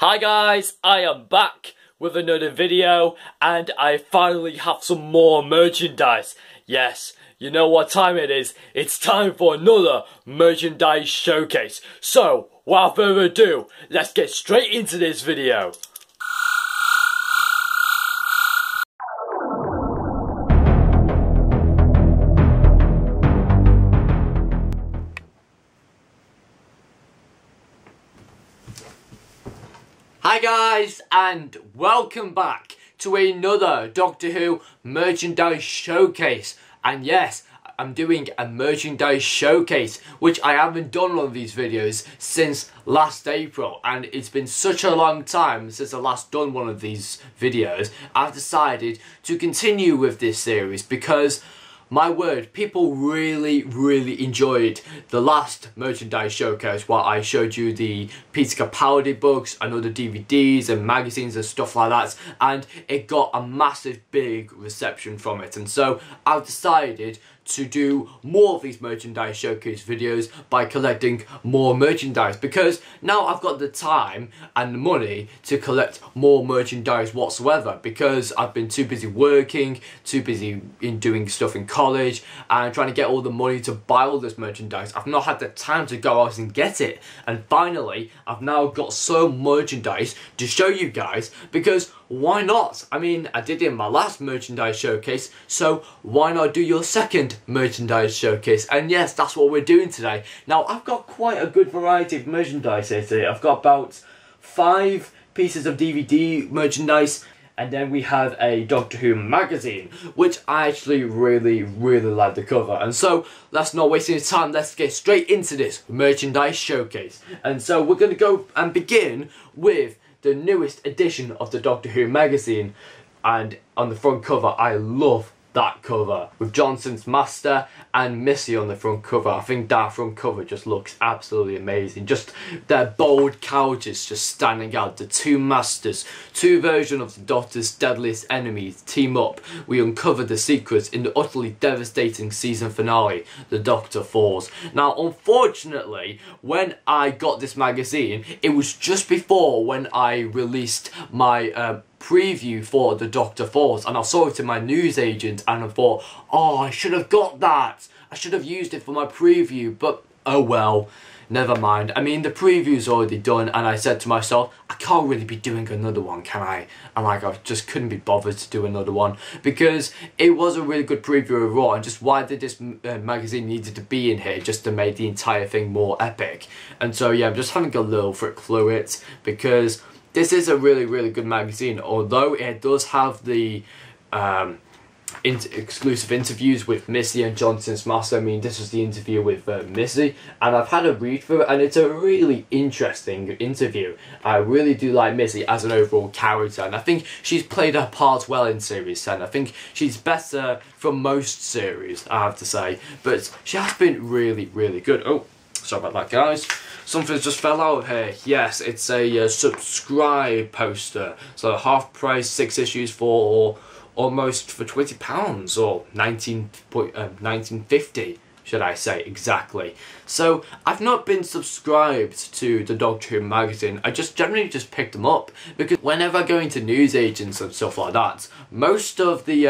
Hi guys, I am back with another video and I finally have some more merchandise. Yes, you know what time it is. It's time for another merchandise showcase. So, without further ado, let's get straight into this video. Hi guys, and welcome back to another Doctor Who merchandise showcase. And yes, I'm doing a merchandise showcase, which I haven't done one of these videos since last April, and it's been such a long time since I last done one of these videos. I've decided to continue with this series because, my word, people really enjoyed the last merchandise showcase where I showed you the Peter Capaldi books and other DVDs and magazines and stuff like that, and it got a massive big reception from it. And so I've decided to do more of these merchandise showcase videos by collecting more merchandise, because now I've got the time and the money to collect more merchandise whatsoever, because I've been too busy working, too busy in doing stuff in college and trying to get all the money to buy all this merchandise. I've not had the time to go out and get it, and finally I've now got some merchandise to show you guys, because why not? I mean, I did it in my last merchandise showcase, so why not do your second merchandise showcase? And yes, that's what we're doing today. Now, I've got quite a good variety of merchandise here today. I've got about 5 pieces of DVD merchandise, and then we have a Doctor Who magazine, which I actually really like the cover. And so, let's not waste any time, let's get straight into this merchandise showcase. And so, we're going to go and begin with the newest edition of the Doctor Who magazine, and on the front cover, I love that cover with Johnson's Master and Missy on the front cover. I think that front cover just looks absolutely amazing. Just their bold couches just standing out. The two masters, two versions of the Doctor's deadliest enemies team up. We uncover the secrets in the utterly devastating season finale, The Doctor Falls. Now, unfortunately, when I got this magazine, it was just before when I released my preview for The Doctor Falls, and I saw it in my newsagent and I thought, oh, I should have got that. I should have used it for my preview, but oh well, never mind. I mean, the preview's already done, and I said to myself, I can't really be doing another one, can I? And like, I just couldn't be bothered to do another one, because it was a really good preview of Raw, and just why did this magazine needed to be in here, just to make the entire thing more epic. And so yeah, I'm just having a little flick through it, because this is a really good magazine, although it does have the exclusive interviews with Missy and Johnson's Master. I mean, this was the interview with Missy, and I've had a read through it, and it's a really interesting interview. I really do like Missy as an overall character, and I think she's played her part well in Series 10. I think she's better from most series, I have to say, but she has been really good. Oh, sorry about that, guys. Something's just fell out of here. Yes, it's a subscribe poster. So half price, 6 issues for almost for £20, or 19.50, should I say exactly. So I've not been subscribed to the Doctor Who magazine. I just generally just picked them up because whenever I go into newsagents and stuff like that, most of the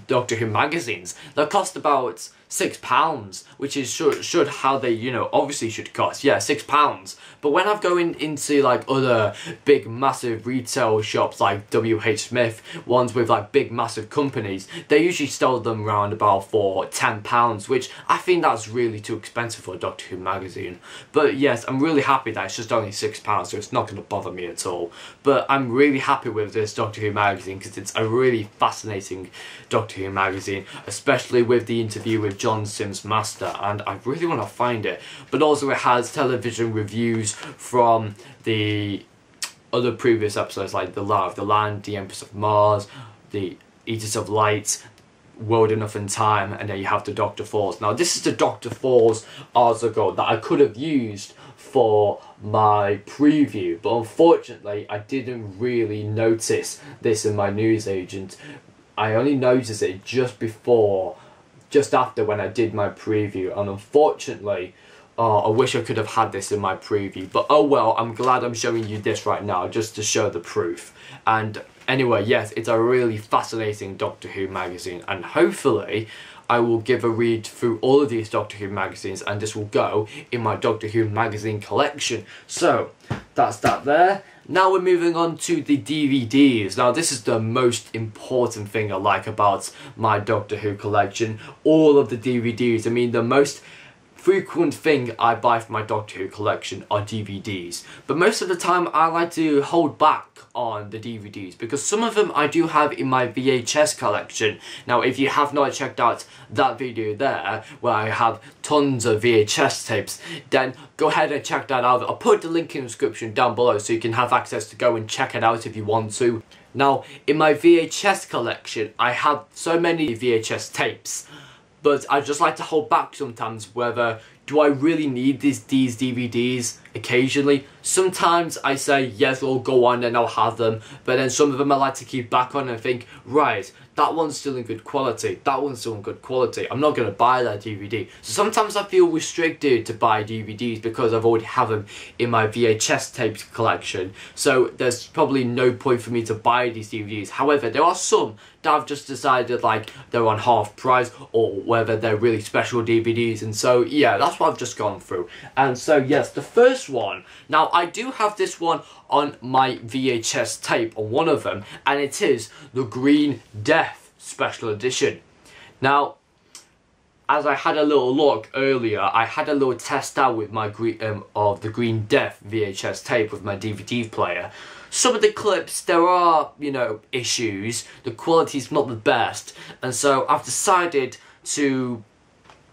Doctor Who magazines, they cost about £6, which is should how they, you know, obviously should cost, yeah, £6. But when I've going into like other big massive retail shops like WH Smith, ones with like big massive companies, they usually sell them around about for £10, which I think that's really too expensive for a Doctor Who magazine. But yes, I'm really happy that it's just only £6, so it's not going to bother me at all. But I'm really happy with this Doctor Who magazine because it's a really fascinating Doctor Who magazine, especially with the interview with Johnson's Master, and I really want to find it. But also it has television reviews from the other previous episodes, like The Law of the Land, The Empress of Mars, The Eaters of Light, World Enough in Time, and then you have The Doctor Falls. Now this is the Doctor Falls article that I could have used for my preview, but unfortunately I didn't really notice this in my newsagent. I only noticed it just after when I did my preview, and unfortunately Oh, I wish I could have had this in my preview, but oh well, I'm glad I'm showing you this right now just to show the proof. And anyway, yes, it's a really fascinating Doctor Who magazine, and hopefully I will give a read through all of these Doctor Who magazines, and this will go in my Doctor Who magazine collection. So that's that there. Now we're moving on to the DVDs. Now this is the most important thing I like about my Doctor Who collection. All of the DVDs. I mean, the most frequent thing I buy for my Doctor Who collection are DVDs, but most of the time I like to hold back on the DVDs because some of them I do have in my VHS collection. Now if you have not checked out that video there where I have tons of VHS tapes, then go ahead and check that out. I'll put the link in the description down below so you can have access to go and check it out if you want to. Now in my VHS collection I have so many VHS tapes, but I just like to hold back sometimes whether do I really need these DVDs occasionally. Sometimes I say yes, I'll go on and I'll have them, but then some of them I like to keep back on and think, right, that one's still in good quality, that one's still in good quality, I'm not going to buy that DVD. So sometimes I feel restricted to buy DVDs because I've already have them in my VHS tapes collection, so there's probably no point for me to buy these DVDs. However, there are some that I've just decided like they're on half price or whether they're really special DVDs, and so yeah, that's what I've just gone through. And so yes, the first one, now I do have this one on my VHS tape on one of them, and it is the Green Death Special Edition. Now as I had a little look earlier, I had a little test out with my of the Green Death VHS tape with my DVD player. Some of the clips, there are, you know, issues, the quality's not the best, and so I've decided to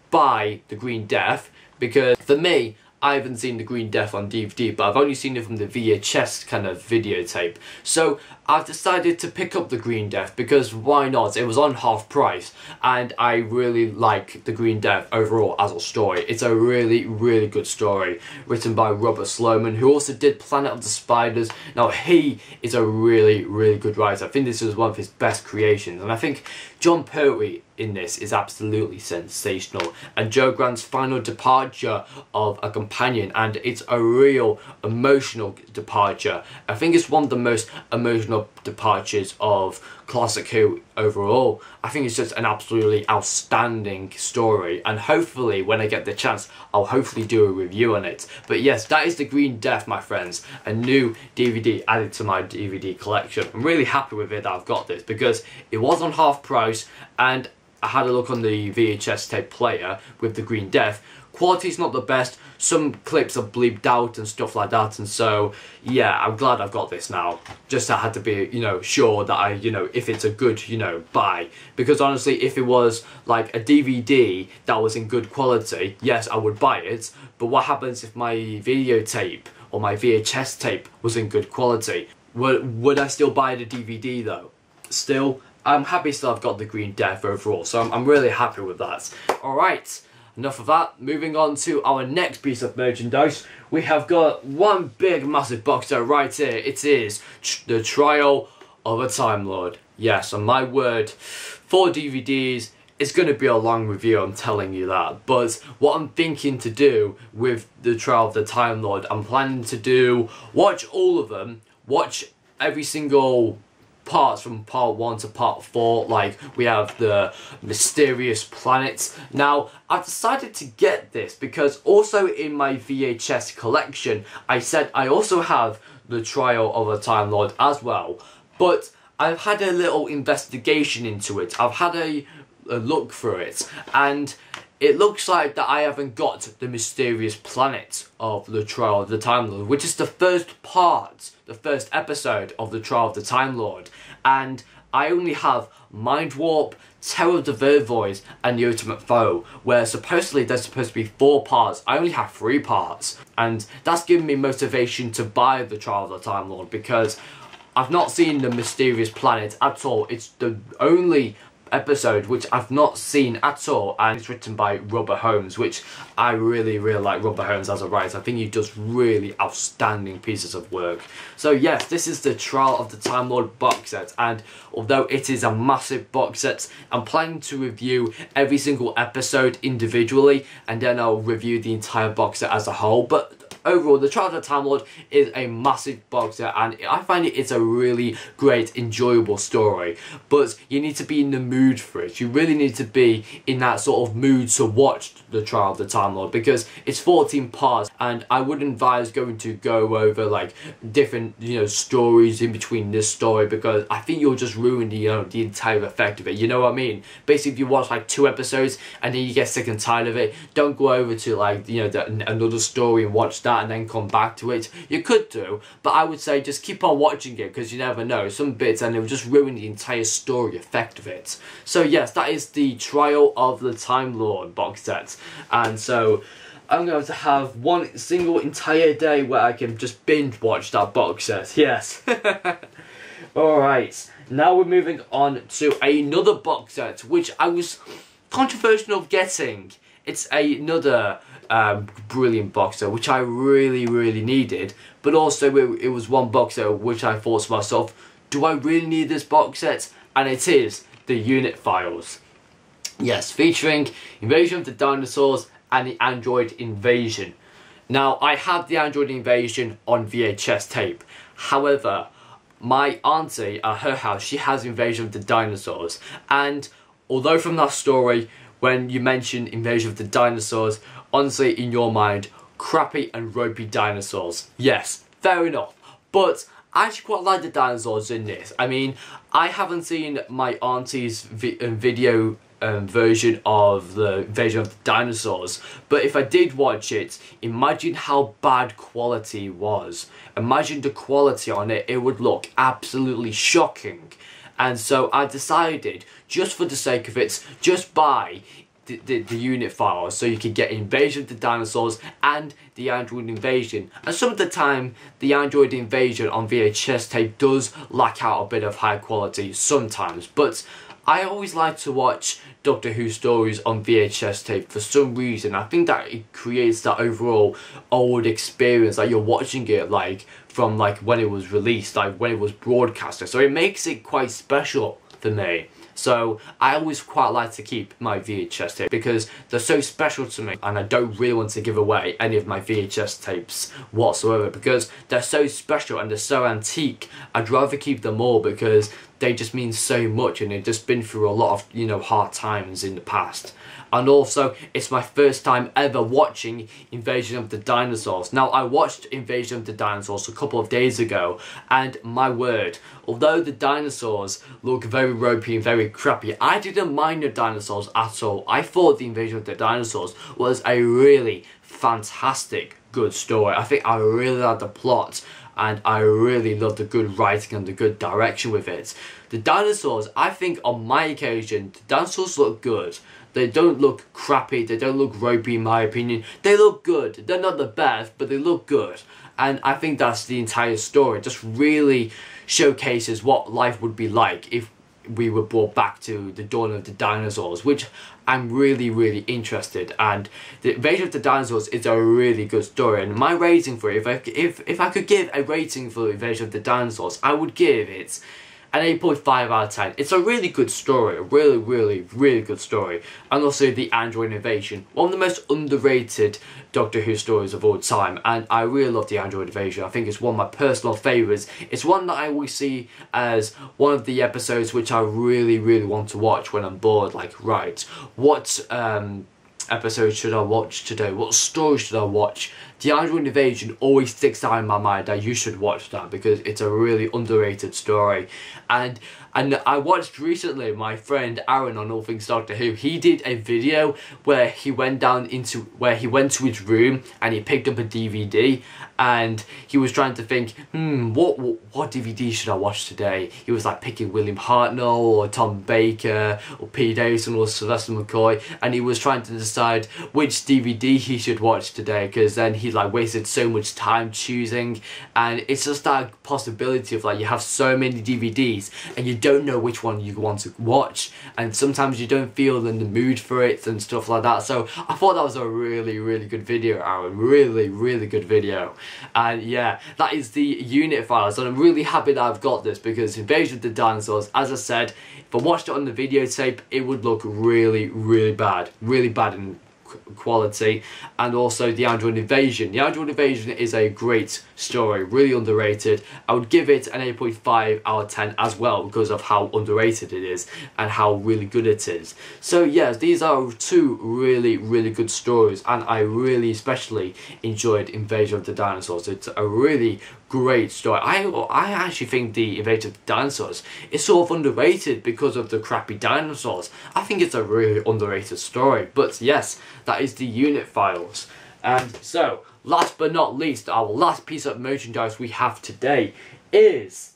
buy the Green Death because for me, I haven't seen the Green Death on DVD, but I've only seen it from the VHS kind of videotape. So I've decided to pick up the Green Death because why not? It was on half price, and I really like the Green Death overall as a story. It's a really, really good story written by Robert Sloman, who also did Planet of the Spiders. Now he is a really, really good writer. I think this is one of his best creations, and I think John Pertwee in this is absolutely sensational, and Jo Grant's final departure of a companion, and it's a real emotional departure. I think it's one of the most emotional departures of classic Who overall. I think it's just an absolutely outstanding story, and hopefully when I get the chance I'll hopefully do a review on it. But yes, that is the Green Death, my friends, a new DVD added to my DVD collection. I'm really happy with it that I've got this because it was on half price, and I had a look on the VHS tape player with the Green Death. Quality's not the best, some clips are bleeped out and stuff like that, and so yeah, I'm glad I've got this now. Just I had to be, you know, sure that I, you know, if it's a good, you know, buy. Because honestly, if it was like a DVD that was in good quality, yes, I would buy it, but what happens if my videotape or my VHS tape was in good quality? Would I still buy the DVD though? Still, I'm happy still I've got the Green Death overall, so I'm really happy with that. Alright, enough of that. Moving on to our next piece of merchandise. We have got one big massive box set right here. It is the Trial of a Time Lord. Yes, on my word, 4 DVDs. It's going to be a long review, I'm telling you that. But what I'm thinking to do with the Trial of the Time Lord, I'm planning to watch all of them, watch every single parts from part 1 to part 4, like we have the mysterious planets. Now I've decided to get this because also in my VHS collection I said I also have the Trial of a Time Lord as well, but I've had a little investigation into it. I've had a look through it, and it looks like that I haven't got the mysterious planet of the Trial of the Time Lord, which is the first part, the first episode of the Trial of the Time Lord. And I only have Mind Warp, Terror of the Vervoids, and The Ultimate Foe, where supposedly there's supposed to be 4 parts. I only have 3 parts. And that's given me motivation to buy the Trial of the Time Lord because I've not seen the mysterious planet at all. It's the only episode, which I've not seen at all, and it's written by Robert Holmes, which I really like Robert Holmes as a writer. I think he does really outstanding pieces of work. So yes, this is the Trial of the Time Lord box set, and although it is a massive box set, I'm planning to review every single episode individually, and then I'll review the entire box set as a whole. But overall, the Troughton Time Lord is a massive box set, and I find it's a really great, enjoyable story. But you need to be in the mood for it. You really need to be in that sort of mood to watch the Trial of the Time Lord, because it's 14 parts, and I wouldn't advise going to go over like different, stories in between this story, because I think you'll just ruin the entire effect of it. You know what I mean? Basically, if you watch like 2 episodes and then you get sick and tired of it, don't go over to like another story and watch that and then come back to it. You could do, but I would say just keep on watching it, because you never know, some bits and it will just ruin the entire story effect of it. So yes, that is the Trial of the Time Lord box set, and so I'm going to have one single entire day where I can just binge watch that box set. Yes. Alright, now we're moving on to another box set, which I was controversial of getting. It's another brilliant box set, which I really needed, but also it was one box set which I thought to myself, do I really need this box set? And it is the Unit Files. Yes, featuring Invasion of the Dinosaurs and the Android Invasion. Now, I have the Android Invasion on VHS tape. However, my auntie at her house, she has Invasion of the Dinosaurs, and although from that story, when you mention Invasion of the Dinosaurs, honestly, in your mind, crappy and ropey dinosaurs. Yes, fair enough. But I actually quite like the dinosaurs in this. I mean, I haven't seen my auntie's video version of the Invasion of the Dinosaurs, but if I did watch it, imagine how bad quality it was. Imagine the quality on it, it would look absolutely shocking. And so I decided, just for the sake of it, just buy the Unit Files, so you could get Invasion of the Dinosaurs and the Android Invasion. And some of the time, the Android Invasion on VHS tape does lack out a bit of high quality sometimes, but I always like to watch Doctor Who stories on VHS tape for some reason. I think that it creates that overall old experience, like you're watching it like from like when it was released, like when it was broadcasted. So it makes it quite special for me. So I always quite like to keep my VHS tape because they're so special to me, and I don't really want to give away any of my VHS tapes whatsoever because they're so special and they're so antique. I'd rather keep them all because they just mean so much, and they've just been through a lot of, hard times in the past. And also, it's my first time ever watching Invasion of the Dinosaurs. Now, I watched Invasion of the Dinosaurs a couple of days ago, and my word, although the dinosaurs look very ropey and very crappy, I didn't mind the dinosaurs at all. I thought the Invasion of the Dinosaurs was a really fantastic, good story. I think I really liked the plot, and I really loved the good writing and the good direction with it. The dinosaurs, I think on my occasion, the dinosaurs look good. They don't look crappy, they don't look ropey in my opinion. They look good. They're not the best, but they look good. And I think that's the entire story. It just really showcases what life would be like if we were brought back to the dawn of the dinosaurs, which I'm really interested. And the Invasion of the Dinosaurs is a really good story, and my rating for it, if I could give a rating for Invasion of the Dinosaurs, I would give it an 8.5 out of 10. It's a really good story, a really good story. And also the Android Invasion, one of the most underrated Doctor Who stories of all time, and I really love the Android Invasion. I think it's one of my personal favourites. It's one that I always see as one of the episodes which I really want to watch when I'm bored, like, right, what episode should I watch today? What story should I watch? The Android Invasion always sticks out in my mind that you should watch that because it's a really underrated story. And I watched recently my friend Aaron on All Things Doctor Who. He did a video where he went to his room and he picked up a DVD and he was trying to think, what DVD should I watch today? He was like picking William Hartnell or Tom Baker or Pete Davidson or Sylvester McCoy, and he was trying to decide which DVD he should watch today, because then he he like wasted so much time choosing, and it's just that possibility of like you have so many DVDs and you don't know which one you want to watch, and sometimes you don't feel in the mood for it and stuff like that. So I thought that was a really good video, Aaron. Really good video. And yeah, that is the unit files, and I'm really happy that I've got this, because Invasion of the Dinosaurs, as I said, if I watched it on the videotape, it would look really bad in quality. And also the Android Invasion. The Android Invasion is a great story, really underrated. I would give it an 8.5 out of 10 as well, because of how underrated it is and how really good it is. So yes, these are two really good stories, and I really especially enjoyed Invasion of the Dinosaurs. It's a really great story. I actually think the Invasion of the Dinosaurs is sort of underrated because of the crappy dinosaurs. I think it's a really underrated story. But yes, that is the unit files. And so, last but not least, our last piece of merchandise we have today is...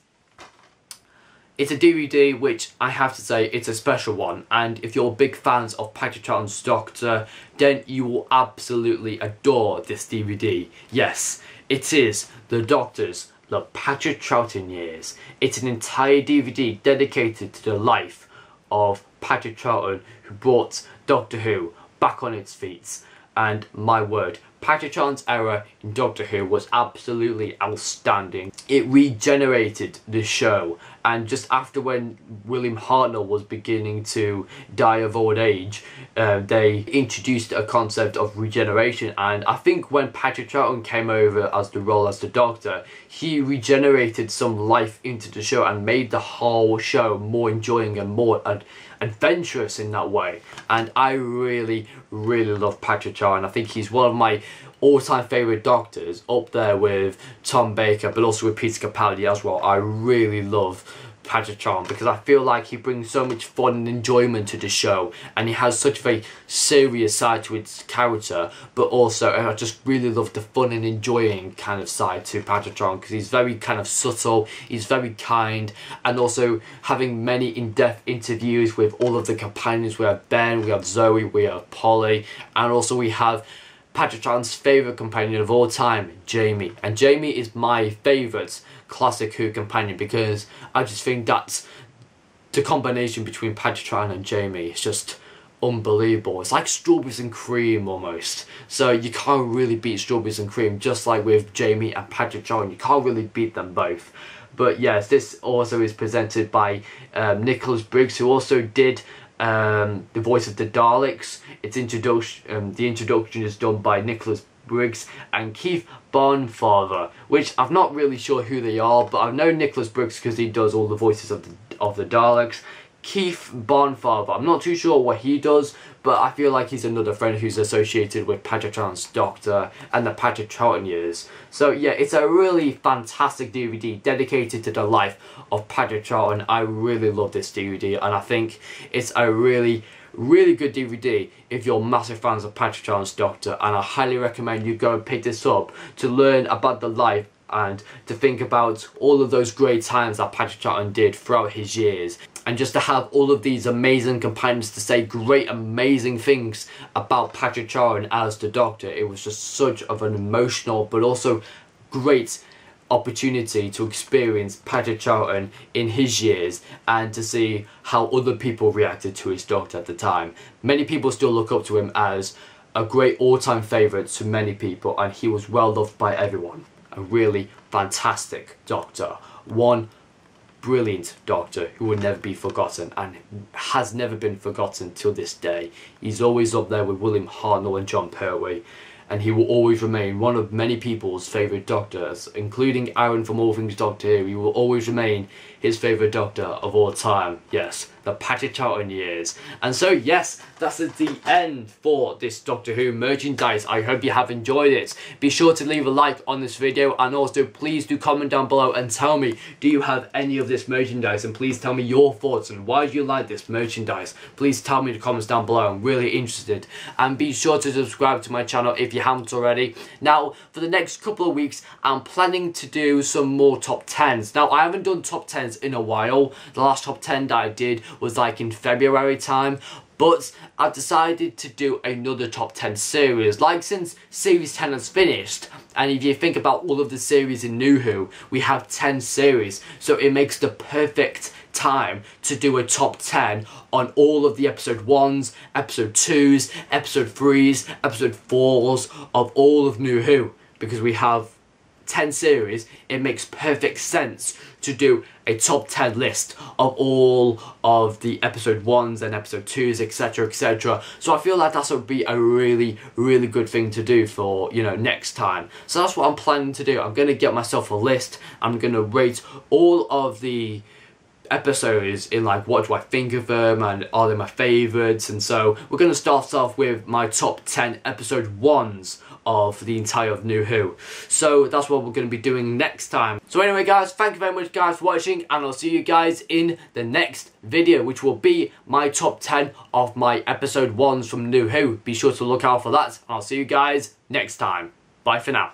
it's a DVD, which I have to say, it's a special one. And if you're big fans of Patrick Troughton's Doctor, then you will absolutely adore this DVD. Yes, it is The Doctor's The Patrick Troughton Years. It's an entire DVD dedicated to the life of Patrick Troughton, who brought Doctor Who back on its feet. And my word, Patrick Troughton's era in Doctor Who was absolutely outstanding. It regenerated the show, and just after when William Hartnell was beginning to die of old age, they introduced a concept of regeneration. And I think when Patrick Troughton came over as the role as the Doctor, he regenerated some life into the show and made the whole show more enjoying and more adventurous in that way. And I really love Patrick Troughton. I think he's one of my all-time favourite Doctors, up there with Tom Baker, but also with Peter Capaldi as well. I really love Patrick Troughton because I feel like he brings so much fun and enjoyment to the show, and he has such a very serious side to his character, but also I just really love the fun and enjoying kind of side to Patrick Troughton, because he's very kind of subtle, he's very kind, and also having many in-depth interviews with all of the companions. We have Ben, we have Zoe, we have Polly, and also we have Patrick Troughton's favourite companion of all time, Jamie. And Jamie is my favourite classic Who companion, because I just think that's the combination between Patrick Troughton and Jamie. It's just unbelievable. It's like strawberries and cream almost. So you can't really beat strawberries and cream, just like with Jamie and Patrick Troughton. You can't really beat them both. But yes, this also is presented by Nicholas Briggs, who also did the voice of the Daleks. Its introduction, the introduction is done by Nicholas Briggs and Keith Barnfather, which I'm not really sure who they are, but I know Nicholas Briggs because he does all the voices of the Daleks. Keith Barnfather, I'm not too sure what he does, but I feel like he's another friend who's associated with Patrick Troughton's Doctor and the Patrick Troughton years. So yeah, it's a really fantastic DVD dedicated to the life of Patrick Troughton. I really love this DVD, and I think it's a really good DVD if you're massive fans of Patrick Troughton's Doctor, and I highly recommend you go and pick this up to learn about the life and to think about all of those great times that Patrick Troughton did throughout his years, and just to have all of these amazing companions to say great amazing things about Patrick Troughton as the Doctor. It was just such of an emotional but also great opportunity to experience Patrick Troughton in his years and to see how other people reacted to his Doctor at the time. Many people still look up to him as a great all-time favourite to many people, and he was well loved by everyone. A really fantastic Doctor. One brilliant Doctor who will never be forgotten and has never been forgotten till this day. He's always up there with William Hartnell and John Pertwee, and he will always remain one of many people's favourite Doctors, including Aaron from All Things Doctor Who. He will always remain his favourite Doctor of all time. Yes, the Patrick Troughton years. And so yes, that's the end for this Doctor Who merchandise. I hope you have enjoyed it. Be sure to leave a like on this video, and also please do comment down below and tell me, do you have any of this merchandise? And please tell me your thoughts and why do you like this merchandise. Please tell me in the comments down below. I'm really interested. And be sure to subscribe to my channel if you haven't already. Now, for the next couple of weeks, I'm planning to do some more top 10s. Now, I haven't done top 10s in a while. The last top 10 that I did was like in February time, But I've decided to do another top 10 series. Like, since series 10 has finished, and if you think about all of the series in New Who, we have 10 series, so it makes the perfect time to do a top 10 on all of the episode 1s, episode 2s, episode 3s, episode 4s of all of New Who. Because we have 10 series, it makes perfect sense to do a top 10 list of all of the episode 1s and episode 2s, etc, etc. So I feel like that would be a really good thing to do for, you know, next time. So that's what I'm planning to do. I'm going to get myself a list. I'm going to rate all of the episodes in, like, what do I think of them and are they my favourites. And so we're going to start off with my top 10 episode 1s of the entire of New Who. So that's what we're going to be doing next time. So anyway guys, thank you very much guys for watching, and I'll see you guys in the next video, which will be my top 10 of my episode 1s from New Who. Be sure to look out for that, and I'll see you guys next time. Bye for now.